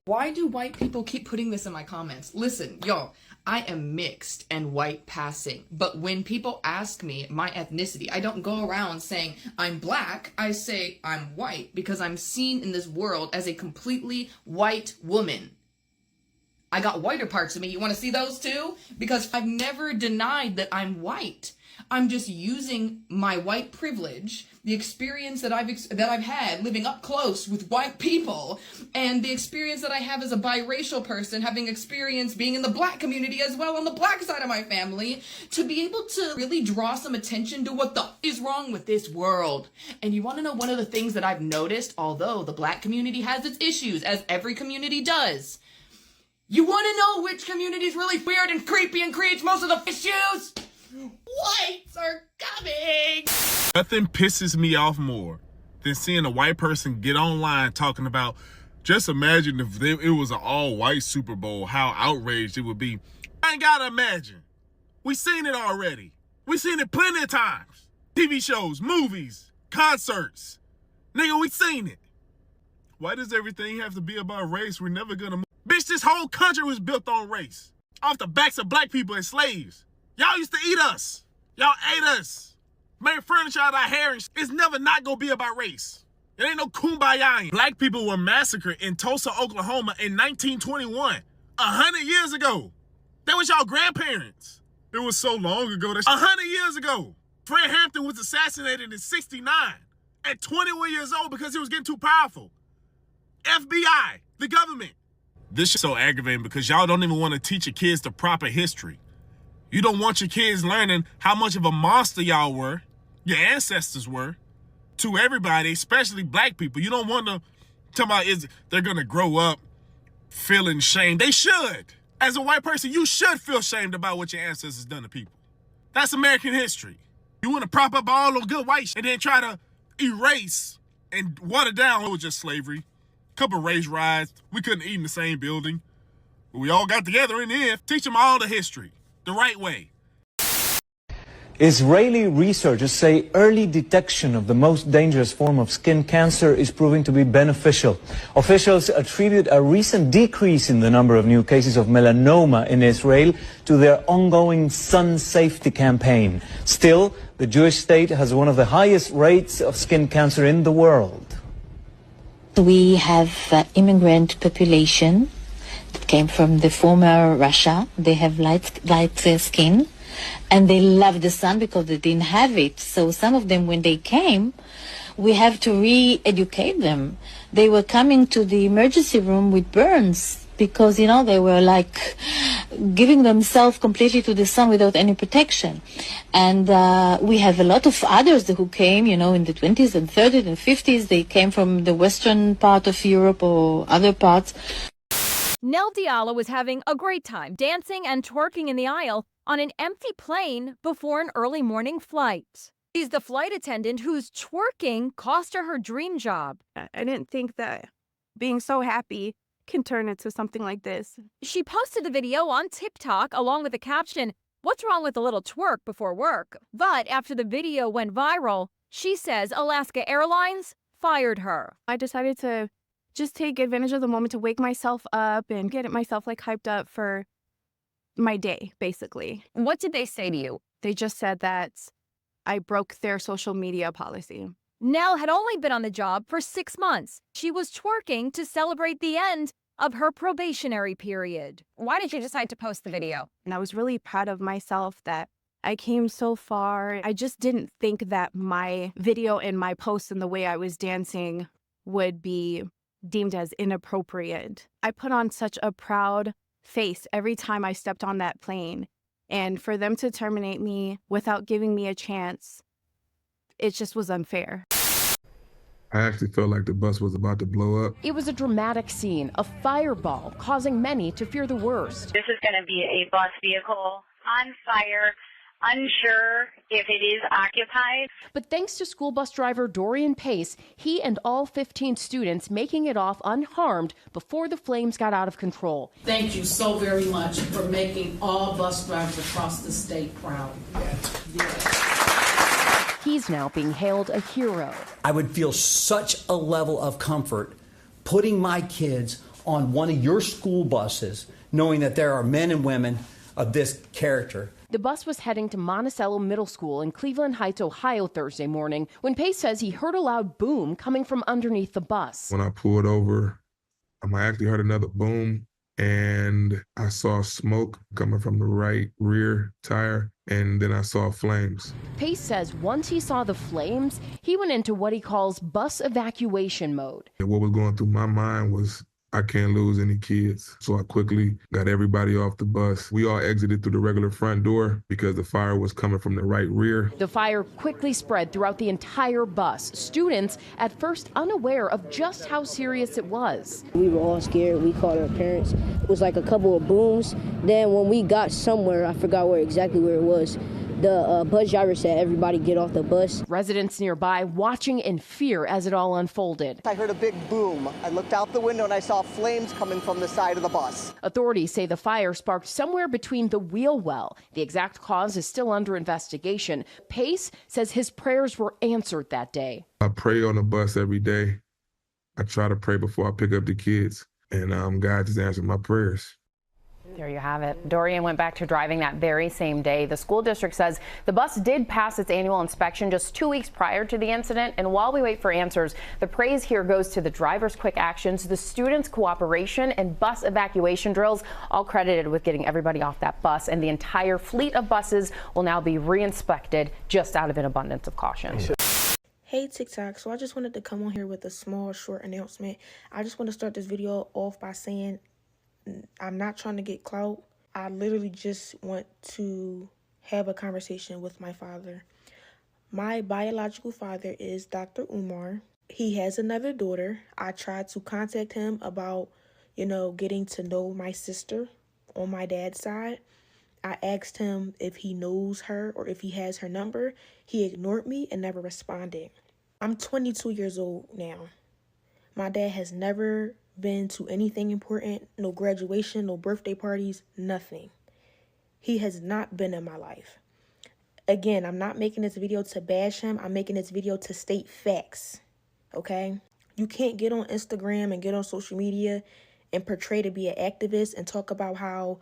Why do white people keep putting this in my comments? Listen, y'all, I am mixed and white passing, but when people ask me my ethnicity, I don't go around saying I'm black. I say I'm white because I'm seen in this world as a completely white woman. I got whiter parts of me. You want to see those too? Because I've never denied that I'm white. I'm just using my white privilege, the experience that I've had living up close with white people, and the experience that I have as a biracial person, having experience being in the black community as well on the black side of my family, to be able to really draw some attention to what the is wrong with this world. And you want to know one of the things that I've noticed, although the black community has its issues, as every community does, you want to know which community is really weird and creepy and creates most of the issues? Whites are coming! Nothing pisses me off more than seeing a white person get online talking about, just imagine if it was an all-white Super Bowl, how outraged it would be. I ain't gotta imagine. We seen it already. We seen it plenty of times. TV shows, movies, concerts. Nigga, we seen it. Why does everything have to be about race? We're never gonna move. Bitch, this whole country was built on race. Off the backs of black people and slaves. Y'all used to eat us. Y'all ate us. Made furniture out of our hair. It's never not gonna be about race. It ain't no kumbaya. Black people were massacred in Tulsa, Oklahoma in 1921. 100 years ago. That was y'all grandparents. It was so long ago. That's 100 years ago. Fred Hampton was assassinated in 69 at 21 years old because he was getting too powerful. FBI, the government. This is so aggravating because y'all don't even want to teach your kids the proper history. You don't want your kids learning how much of a monster y'all were, your ancestors were, to everybody, especially black people. You don't want to talk about they're going to grow up feeling shame. They should. As a white person, you should feel shamed about what your ancestors done to people. That's American history. You want to prop up all the good white shit and then try to erase and water down. It was just slavery. Couple race riots. We couldn't eat in the same building. But we all got together in the end. Teach them all the history. The right way. Israeli researchers say early detection of the most dangerous form of skin cancer is proving to be beneficial. Officials attribute a recent decrease in the number of new cases of melanoma in Israel to their ongoing sun safety campaign. Still, the Jewish state has one of the highest rates of skin cancer in the world. We have immigrant population that came from the former Russia. They have light skin, and they love the sun because they didn't have it. So some of them, when they came, we have to re-educate them. They were coming to the emergency room with burns because, you know, they were like giving themselves completely to the sun without any protection. And we have a lot of others who came, you know, in the 20s and 30s and 50s. They came from the western part of Europe or other parts. Nell Diallo was having a great time dancing and twerking in the aisle on an empty plane before an early morning flight. She's the flight attendant whose twerking cost her dream job. I didn't think that being so happy can turn into something like this. She posted the video on TikTok along with the caption, "What's wrong with a little twerk before work?" But after the video went viral, she says Alaska Airlines fired her. I decided to just take advantage of the moment to wake myself up and get myself like hyped up for my day, basically. What did they say to you? They just said that I broke their social media policy. Nell had only been on the job for 6 months. She was twerking to celebrate the end of her probationary period. Why did you decide to post the video? And I was really proud of myself that I came so far. I just didn't think that my video and my post and the way I was dancing would be deemed as inappropriate. I put on such a proud face every time I stepped on that plane. And for them to terminate me without giving me a chance, it just was unfair. I actually felt like the bus was about to blow up. It was a dramatic scene, a fireball causing many to fear the worst. This is going to be a bus vehicle on fire, unsure if it is occupied. But thanks to school bus driver Dorian Pace, he and all 15 students making it off unharmed before the flames got out of control. Thank you so very much for making all bus drivers across the state proud. He's now being hailed a hero. I would feel such a level of comfort putting my kids on one of your school buses, knowing that there are men and women of this character. The bus was heading to Monticello Middle School in Cleveland Heights, Ohio, Thursday morning when Pace says he heard a loud boom coming from underneath the bus. When I pulled over, I actually heard another boom, and I saw smoke coming from the right rear tire, and then I saw flames. Pace says once he saw the flames, he went into what he calls bus evacuation mode. And what was going through my mind was, I can't lose any kids. So I quickly got everybody off the bus. We all exited through the regular front door because the fire was coming from the right rear. The fire quickly spread throughout the entire bus. Students, at first unaware of just how serious it was. We were all scared. We called our parents. It was like a couple of booms. Then when we got somewhere, I forgot exactly where it was, the bus driver said, everybody get off the bus. Residents nearby watching in fear as it all unfolded. I heard a big boom. I looked out the window and I saw flames coming from the side of the bus. Authorities say the fire sparked somewhere between the wheel well. The exact cause is still under investigation. Pace says his prayers were answered that day. I pray on the bus every day. I try to pray before I pick up the kids, and God just answered my prayers. There you have it. Dorian went back to driving that very same day. The school district says the bus did pass its annual inspection just 2 weeks prior to the incident. And while we wait for answers, the praise here goes to the driver's quick actions, the students' cooperation, and bus evacuation drills, all credited with getting everybody off that bus. And the entire fleet of buses will now be re-inspected just out of an abundance of caution. Hey TikTok, so I just wanted to come on here with a small short announcement. I just want to start this video off by saying I'm not trying to get clout. I literally just want to have a conversation with my father. My biological father is Dr. Umar. He has another daughter. I tried to contact him about, getting to know my sister on my dad's side. I asked him if he knows her or if he has her number. He ignored me and never responded. I'm 22 years old now. My dad has never been to anything important, no graduation, no birthday parties, nothing. He has not been in my life. Again, I'm not making this video to bash him. I'm making this video to state facts, okay? You can't get on Instagram and get on social media and portray to be an activist and talk about how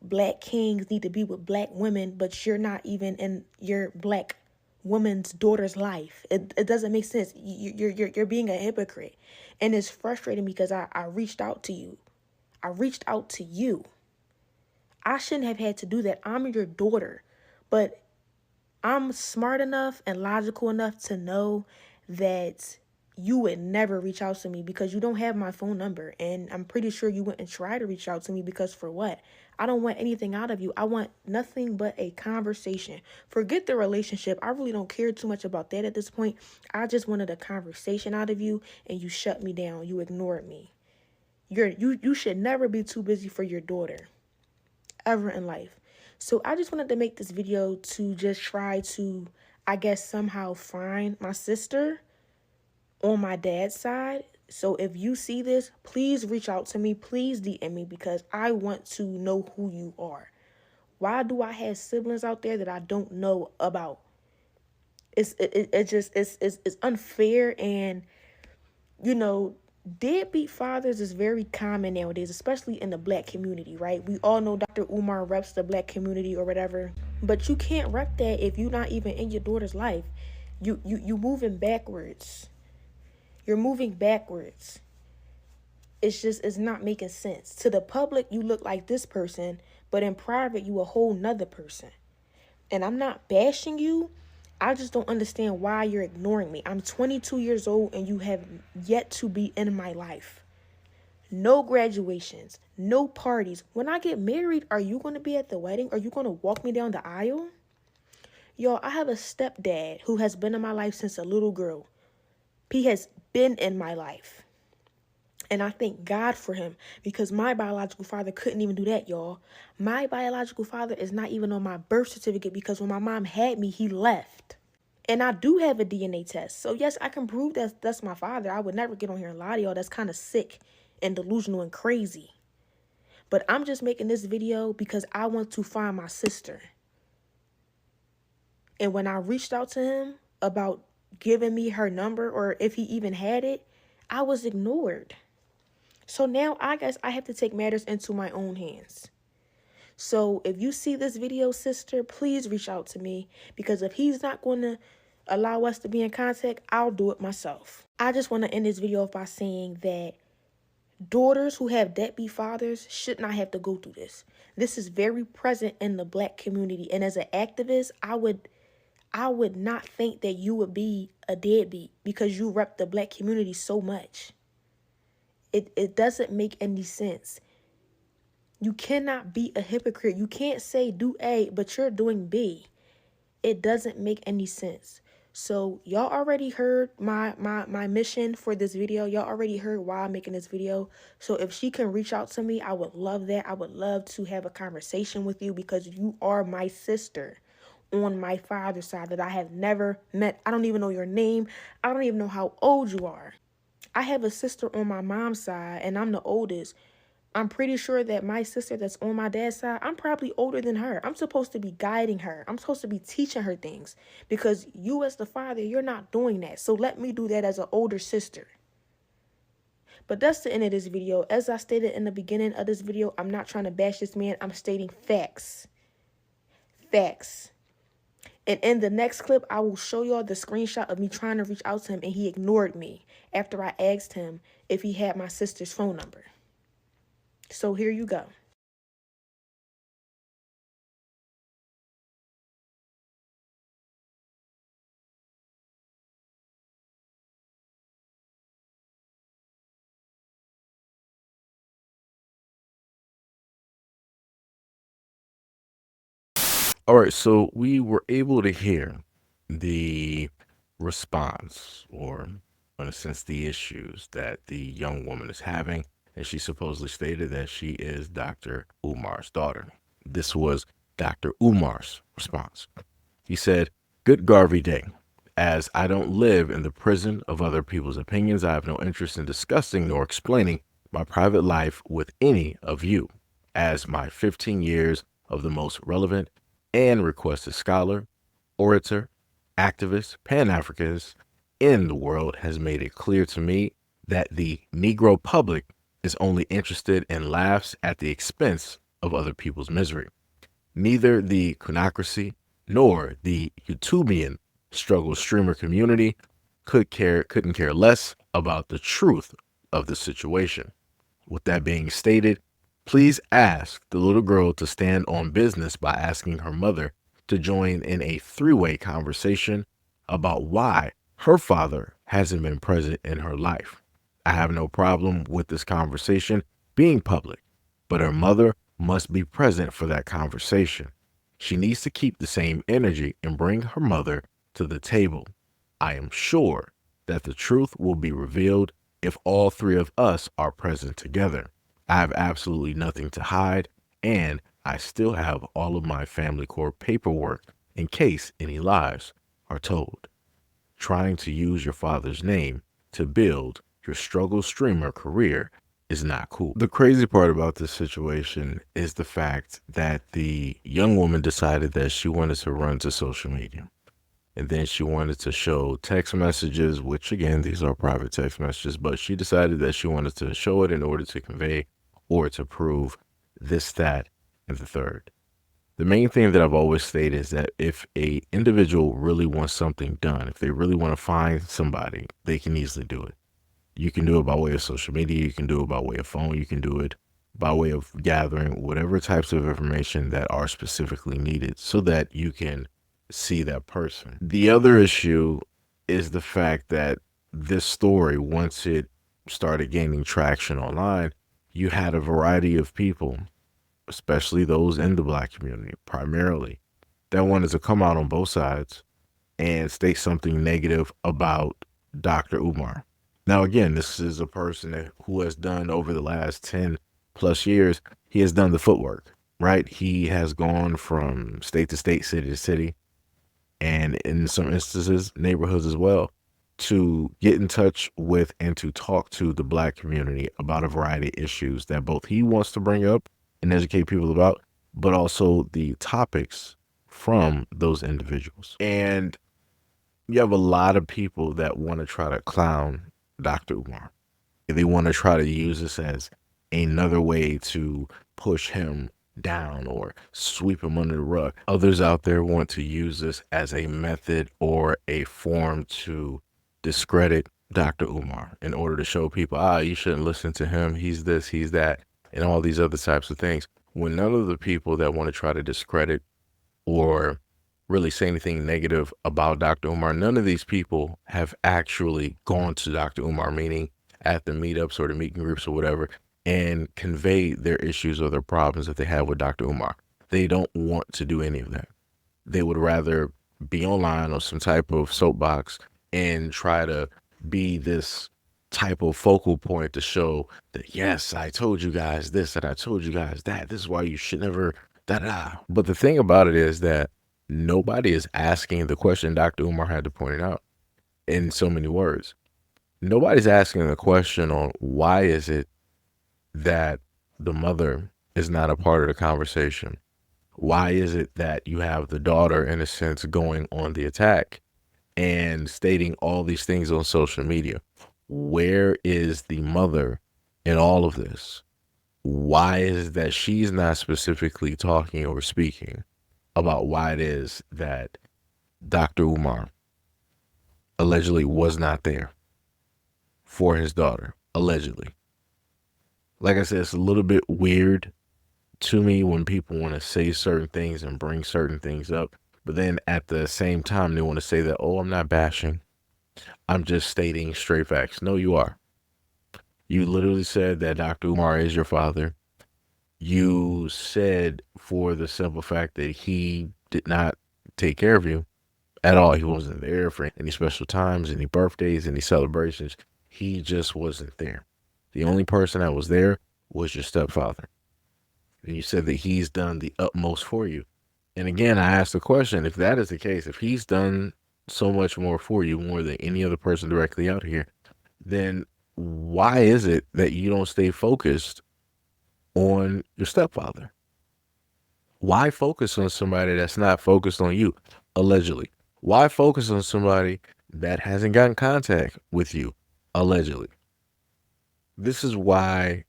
black kings need to be with black women, but you're not even in your black woman's daughter's life. It doesn't make sense. You're being a hypocrite. And it's frustrating because I reached out to you. I reached out to you. I shouldn't have had to do that. I'm your daughter. But I'm smart enough and logical enough to know that you would never reach out to me because you don't have my phone number. And I'm pretty sure you wouldn't try to reach out to me because for what? I don't want anything out of you. I want nothing but a conversation. Forget the relationship. I really don't care too much about that at this point. I just wanted a conversation out of you and you shut me down. You ignored me. You should never be too busy for your daughter ever in life. So I just wanted to make this video to just try to, I guess, somehow find my sister on my dad's side. So if you see this, please reach out to me. Please DM me because I want to know who you are. Why do I have siblings out there that I don't know about? It's unfair, and deadbeat fathers is very common nowadays, especially in the black community, right? We all know Dr. Umar reps the black community or whatever, but you can't rep that if you're not even in your daughter's life. You moving backwards. You're moving backwards. It's not making sense. To the public, you look like this person, but in private, you a whole nother person. And I'm not bashing you. I just don't understand why you're ignoring me. I'm 22 years old and you have yet to be in my life. No graduations, no parties. When I get married, are you going to be at the wedding? Are you going to walk me down the aisle? Yo, I have a stepdad who has been in my life since a little girl. He has been in my life. And I thank God for him because my biological father couldn't even do that, y'all. My biological father is not even on my birth certificate because when my mom had me, he left. And I do have a DNA test. So yes, I can prove that that's my father. I would never get on here and lie to y'all. That's kind of sick and delusional and crazy. But I'm just making this video because I want to find my sister. And when I reached out to him about giving me her number or if he even had it, I was ignored. So now I guess I have to take matters into my own hands. So if you see this video, sister, please reach out to me, because if he's not going to allow us to be in contact, I'll do it myself. I just want to end this video off by saying that daughters who have deadbeat fathers should not have to go through this. This is very present in the Black community. And as an activist, I would not think that you would be a deadbeat because you rep the Black community so much. It doesn't make any sense. You cannot be a hypocrite. You can't say do A, but you're doing B. It doesn't make any sense. So y'all already heard my mission for this video. Y'all already heard why I'm making this video. So if she can reach out to me, I would love that. I would love to have a conversation with you, because you are my sister on my father's side that I have never met. I don't even know your name. I don't even know how old you are. I have a sister on my mom's side, and I'm the oldest. I'm pretty sure that my sister that's on my dad's side, I'm probably older than her. I'm supposed to be guiding her. I'm supposed to be teaching her things, because you as the father, you're not doing that. So let me do that as an older sister. But that's the end of this video. As I stated in the beginning of this video, I'm not trying to bash this man. I'm stating facts. Facts. And in the next clip, I will show y'all the screenshot of me trying to reach out to him, and he ignored me after I asked him if he had my sister's phone number. So here you go. All right, so we were able to hear the response, or in a sense, the issues that the young woman is having. And she supposedly stated that she is Dr. Umar's daughter. This was Dr. Umar's response. He said, "Good Garvey day. As I don't live in the prison of other people's opinions, I have no interest in discussing nor explaining my private life with any of you, as my 15 years of the most relevant and requested scholar, orator, activist, Pan-Africanist in the world has made it clear to me that the Negro public is only interested in laughs at the expense of other people's misery. Neither the Kunocracy nor the YouTubian struggle streamer community couldn't care less about the truth of the situation. With that being stated, please ask the little girl to stand on business by asking her mother to join in a three-way conversation about why her father hasn't been present in her life. I have no problem with this conversation being public, but her mother must be present for that conversation. She needs to keep the same energy and bring her mother to the table. I am sure that the truth will be revealed if all three of us are present together. I have absolutely nothing to hide, and I still have all of my family court paperwork in case any lies are told. Trying to use your father's name to build your struggle streamer career is not cool." The crazy part about this situation is the fact that the young woman decided that she wanted to run to social media. And then she wanted to show text messages, which again, these are private text messages, but she decided that she wanted to show it in order to convey or to prove this, that, and the third. The main thing that I've always stated is that if a individual really wants something done, if they really want to find somebody, they can easily do it. You can do it by way of social media. You can do it by way of phone. You can do it by way of gathering whatever types of information that are specifically needed so that you can see that person. The other issue is the fact that this story, once it started gaining traction online, you had a variety of people, especially those in the Black community primarily, that wanted to come out on both sides and state something negative about Dr. Umar. Now, again, this is a person who has done over the last 10 plus years, he has done the footwork, right? He has gone from state to state, city to city, and in some instances, neighborhoods as well, to get in touch with and to talk to the Black community about a variety of issues that both he wants to bring up and educate people about, but also the topics from those individuals. And you have a lot of people that want to try to clown Dr. Umar. They want to try to use this as another way to push him down or sweep him under the rug. Others out there want to use this as a method or a form to discredit Dr. Umar in order to show people, you shouldn't listen to him. He's this, he's that, and all these other types of things. When none of the people that want to try to discredit or really say anything negative about Dr. Umar, none of these people have actually gone to Dr. Umar, meaning at the meetups or the meet and groups or whatever, and conveyed their issues or their problems that they have with Dr. Umar. They don't want to do any of that. They would rather be online or some type of soapbox and try to be this type of focal point to show that, yes, I told you guys this and I told you guys that. This is why you should never da-da. But the thing about it is that nobody is asking the question Dr. Umar had to point it out in so many words. Nobody's asking the question on why is it that the mother is not a part of the conversation? Why is it that you have the daughter, in a sense, going on the attack and stating all these things on social media? Where is the mother in all of this? Why is it that she's not specifically talking or speaking about why it is that Dr. Umar allegedly was not there for his daughter, allegedly? Like I said, it's a little bit weird to me when people want to say certain things and bring certain things up, but then at the same time, they want to say that, oh, I'm not bashing. I'm just stating straight facts. No, you are. You literally said that Dr. Umar is your father. You said for the simple fact that he did not take care of you at all. He wasn't there for any special times, any birthdays, any celebrations. He just wasn't there. The only person that was there was your stepfather. And you said that he's done the utmost for you. And again, I asked the question, if that is the case, if he's done so much more for you, more than any other person directly out here, then why is it that you don't stay focused on your stepfather? Why focus on somebody that's not focused on you, allegedly? Why focus on somebody that hasn't gotten contact with you, allegedly? This is why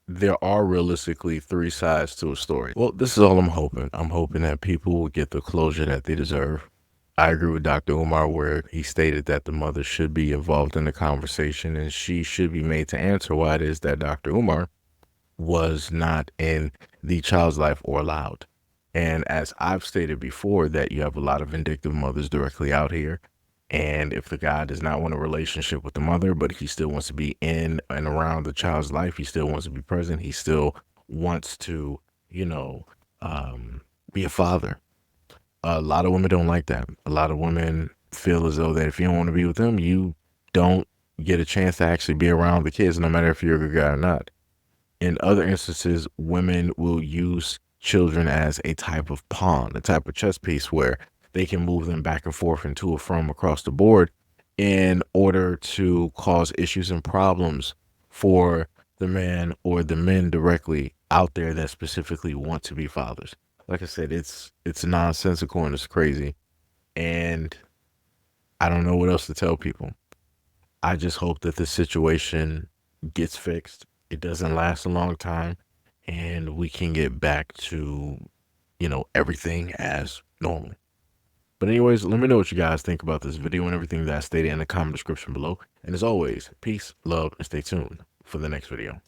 there are realistically three sides to a story. Well, this is all I'm hoping. I'm hoping that people will get the closure that they deserve. I agree with Dr. Umar where he stated that the mother should be involved in the conversation and she should be made to answer why it is that Dr. Umar was not in the child's life or allowed. And as I've stated before, that you have a lot of vindictive mothers directly out here. And if the guy does not want a relationship with the mother, but he still wants to be in and around the child's life, he still wants to be present, he still wants to, be a father. A lot of women don't like that. A lot of women feel as though that if you don't want to be with them, you don't get a chance to actually be around the kids, no matter if you're a good guy or not. In other instances, women will use children as a type of pawn, a type of chess piece where they can move them back and forth and to or from across the board in order to cause issues and problems for the man or the men directly out there that specifically want to be fathers. Like I said, it's nonsensical and it's crazy. And I don't know what else to tell people. I just hope that the situation gets fixed. It doesn't last a long time and we can get back to, everything as normal. But anyways, let me know what you guys think about this video and everything that I stated in the comment description below. And as always, peace, love, and stay tuned for the next video.